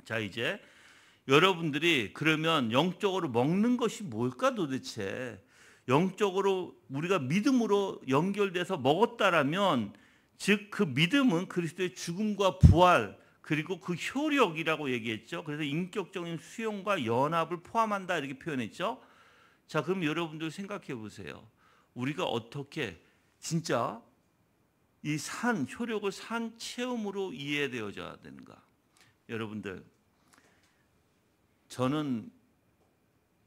자, 이제 여러분들이 그러면 영적으로 먹는 것이 뭘까 도대체? 영적으로 우리가 믿음으로 연결돼서 먹었다라면, 즉 그 믿음은 그리스도의 죽음과 부활 그리고 그 효력이라고 얘기했죠. 그래서 인격적인 수용과 연합을 포함한다 이렇게 표현했죠. 자, 그럼 여러분들 생각해 보세요. 우리가 어떻게 진짜 이 산 효력을 산 체험으로 이해되어져야 되는가? 여러분들, 저는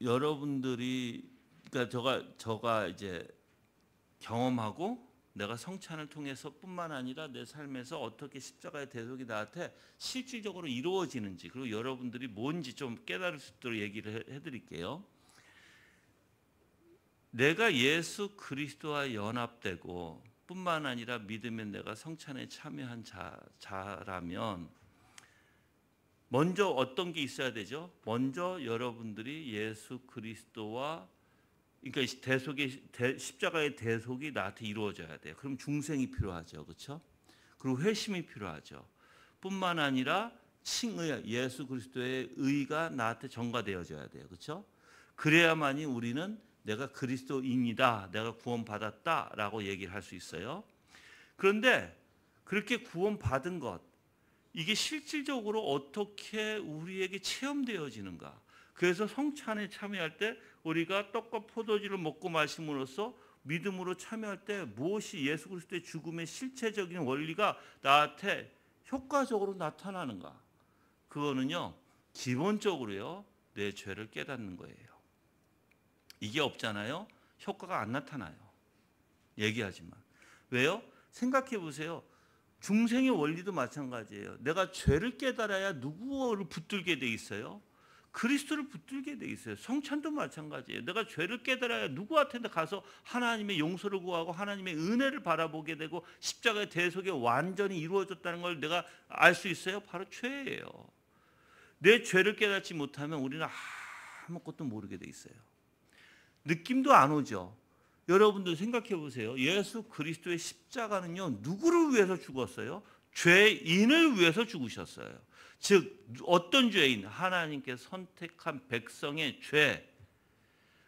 여러분들이 그러니까 저가 이제 경험하고 내가 성찬을 통해서뿐만 아니라 내 삶에서 어떻게 십자가의 대속이 나한테 실질적으로 이루어지는지, 그리고 여러분들이 뭔지 좀 깨달을 수 있도록 얘기를 해드릴게요. 내가 예수 그리스도와 연합되고 뿐만 아니라 믿음에 내가 성찬에 참여한 자라면 먼저 어떤 게 있어야 되죠? 먼저 여러분들이 예수 그리스도와, 그러니까 십자가의 대속이 나한테 이루어져야 돼요. 그럼 중생이 필요하죠, 그렇죠? 그리고 회심이 필요하죠. 뿐만 아니라 칭의, 예수 그리스도의 의가 나한테 전가되어져야 돼요, 그렇죠? 그래야만이 우리는 내가 그리스도인이다, 내가 구원받았다라고 얘기를 할 수 있어요. 그런데 그렇게 구원받은 것, 이게 실질적으로 어떻게 우리에게 체험되어지는가? 그래서 성찬에 참여할 때 우리가 떡과 포도주를 먹고 마심으로써 믿음으로 참여할 때 무엇이 예수 그리스도의 죽음의 실체적인 원리가 나한테 효과적으로 나타나는가? 그거는요, 기본적으로요, 내 죄를 깨닫는 거예요. 이게 없잖아요, 효과가 안 나타나요. 얘기하지만. 왜요? 생각해 보세요. 중생의 원리도 마찬가지예요. 내가 죄를 깨달아야 누구를 붙들게 돼 있어요? 그리스도를 붙들게 돼 있어요. 성찬도 마찬가지예요. 내가 죄를 깨달아야 누구한테 가서 하나님의 용서를 구하고 하나님의 은혜를 바라보게 되고 십자가의 대속이 완전히 이루어졌다는 걸 내가 알 수 있어요? 바로 죄예요. 내 죄를 깨닫지 못하면 우리는 아무것도 모르게 돼 있어요. 느낌도 안 오죠. 여러분들 생각해 보세요. 예수 그리스도의 십자가는요, 누구를 위해서 죽었어요? 죄인을 위해서 죽으셨어요. 즉 어떤 죄인? 하나님께서 선택한 백성의 죄.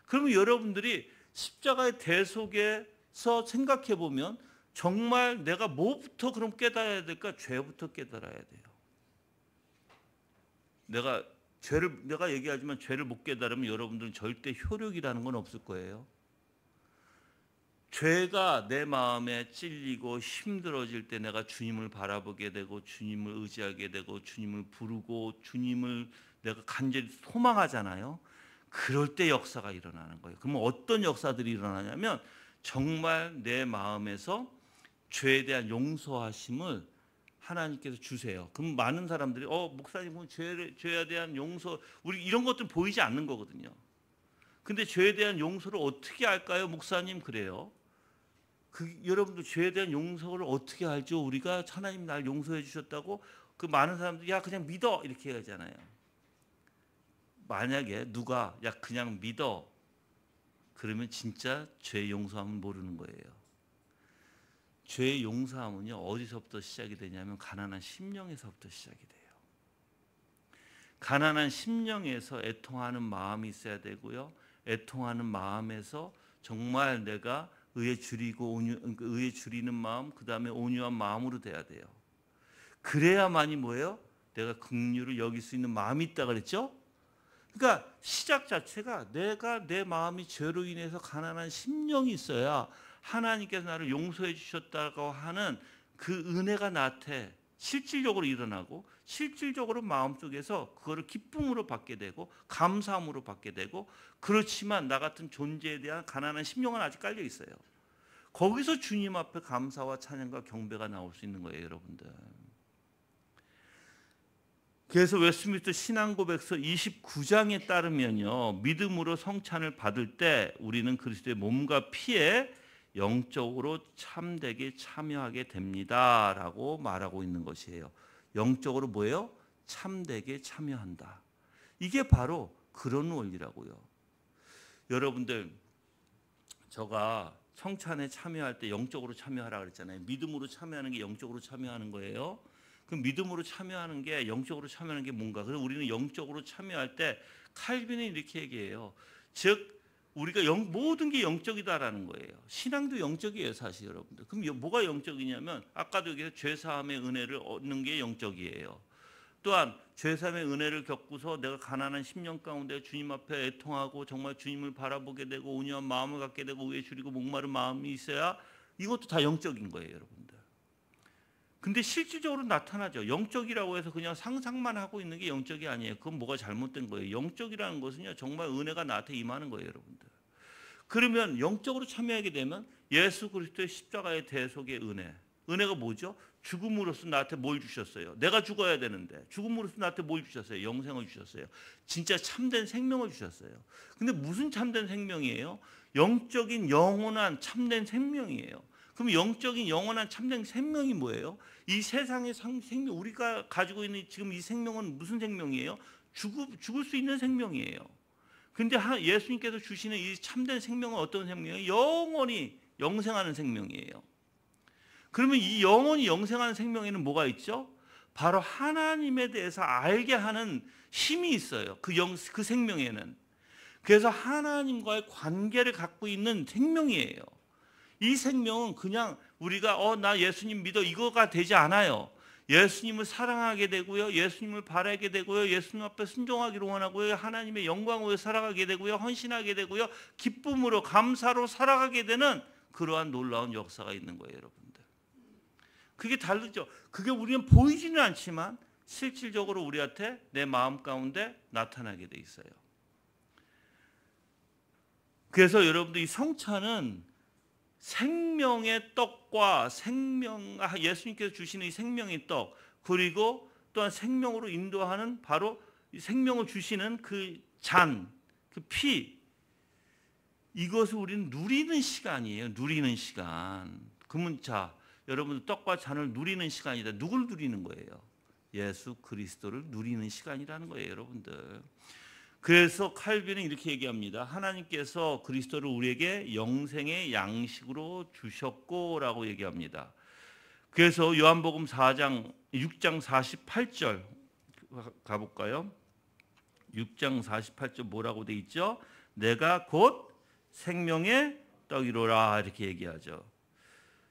그러면 여러분들이 십자가의 대속에서 생각해 보면 정말 내가 뭐부터 그럼 깨달아야 될까? 죄부터 깨달아야 돼요. 내가 얘기하지만 죄를 못 깨달으면 여러분들은 절대 효력이라는 건 없을 거예요. 죄가 내 마음에 찔리고 힘들어질 때 내가 주님을 바라보게 되고 주님을 의지하게 되고 주님을 부르고 주님을 내가 간절히 소망하잖아요. 그럴 때 역사가 일어나는 거예요. 그러면 어떤 역사들이 일어나냐면 정말 내 마음에서 죄에 대한 용서하심을 하나님께서 주세요. 그럼 많은 사람들이 목사님 죄에 대한 용서, 우리 이런 것들 보이지 않는 거거든요. 근데 죄에 대한 용서를 어떻게 할까요, 목사님? 그래요. 여러분들 죄에 대한 용서를 어떻게 알죠? 우리가 하나님 날 용서해 주셨다고 그 많은 사람들이 야 그냥 믿어 이렇게 하잖아요. 만약에 누가 야 그냥 믿어 그러면 진짜 죄 용서함은 모르는 거예요. 죄의 용서함은요, 어디서부터 시작이 되냐면 가난한 심령에서부터 시작이 돼요. 가난한 심령에서 애통하는 마음이 있어야 되고요. 애통하는 마음에서 정말 내가 의에 줄이는 마음, 그 다음에 온유한 마음으로 돼야 돼요. 그래야만이 뭐예요? 내가 긍휼을 여길 수 있는 마음이 있다 그랬죠? 그러니까 시작 자체가 내가 내 마음이 죄로 인해서 가난한 심령이 있어야 하나님께서 나를 용서해 주셨다고 하는 그 은혜가 나한테 실질적으로 일어나고 실질적으로 마음속에서 그거를 기쁨으로 받게 되고 감사함으로 받게 되고, 그렇지만 나 같은 존재에 대한 가난한 심령은 아직 깔려 있어요. 거기서 주님 앞에 감사와 찬양과 경배가 나올 수 있는 거예요, 여러분들. 그래서 웨스트민스터 신앙고백서 29장에 따르면요, 믿음으로 성찬을 받을 때 우리는 그리스도의 몸과 피에 영적으로 참되게 참여하게 됩니다라고 말하고 있는 것이에요. 영적으로 뭐예요? 참되게 참여한다. 이게 바로 그런 원리라고요. 여러분들, 제가 성찬에 참여할 때 영적으로 참여하라 그랬잖아요. 믿음으로 참여하는 게 영적으로 참여하는 거예요. 그 믿음으로 참여하는 게, 영적으로 참여하는 게 뭔가. 그래서 우리는 영적으로 참여할 때 칼빈은 이렇게 얘기해요. 즉 우리가 모든 게 영적이다라는 거예요. 신앙도 영적이에요, 사실 여러분들. 그럼 뭐가 영적이냐면 아까도 얘기해서 죄사함의 은혜를 얻는 게 영적이에요. 또한 죄사함의 은혜를 겪고서 내가 가난한 10년 가운데 주님 앞에 애통하고 정말 주님을 바라보게 되고 온유한 마음을 갖게 되고 의에 줄이고 목마른 마음이 있어야, 이것도 다 영적인 거예요, 여러분들. 근데 실질적으로 나타나죠. 영적이라고 해서 그냥 상상만 하고 있는 게 영적이 아니에요. 그건 뭐가 잘못된 거예요. 영적이라는 것은요, 정말 은혜가 나한테 임하는 거예요, 여러분들. 그러면 영적으로 참여하게 되면 예수 그리스도의 십자가의 대속의 은혜가 뭐죠? 죽음으로써 나한테 뭘 주셨어요? 내가 죽어야 되는데 죽음으로써 나한테 뭘 주셨어요? 영생을 주셨어요. 진짜 참된 생명을 주셨어요. 근데 무슨 참된 생명이에요? 영적인 영원한 참된 생명이에요. 그럼 영적인 영원한 참된 생명이 뭐예요? 이 세상의 생명, 우리가 가지고 있는 지금 이 생명은 무슨 생명이에요? 죽을 수 있는 생명이에요. 근데 예수님께서 주시는 이 참된 생명은 어떤 생명이에요? 영원히 영생하는 생명이에요. 그러면 이 영원히 영생하는 생명에는 뭐가 있죠? 바로 하나님에 대해서 알게 하는 힘이 있어요. 그 생명에는. 그래서 하나님과의 관계를 갖고 있는 생명이에요. 이 생명은 그냥 우리가 나 예수님 믿어 이거가 되지 않아요. 예수님을 사랑하게 되고요. 예수님을 바라게 되고요. 예수님 앞에 순종하기를 원하고요. 하나님의 영광으로 살아가게 되고요. 헌신하게 되고요. 기쁨으로 감사로 살아가게 되는 그러한 놀라운 역사가 있는 거예요, 여러분들. 그게 다르죠. 그게 우리는 보이지는 않지만 실질적으로 우리한테 내 마음 가운데 나타나게 돼 있어요. 그래서 여러분들 이 성찬은 생명의 떡과 예수님께서 주시는 이 생명의 떡, 그리고 또한 생명으로 인도하는 바로 생명을 주시는 그 잔, 그 피, 이것을 우리는 누리는 시간이에요. 누리는 시간. 그러면 여러분 떡과 잔을 누리는 시간이다. 누굴 누리는 거예요? 예수 그리스도를 누리는 시간이라는 거예요, 여러분들. 그래서 칼빈은 이렇게 얘기합니다. 하나님께서 그리스도를 우리에게 영생의 양식으로 주셨고라고 얘기합니다. 그래서 요한복음 6장 48절 가볼까요? 6장 48절 뭐라고 돼 있죠? 내가 곧 생명의 떡이로라, 이렇게 얘기하죠.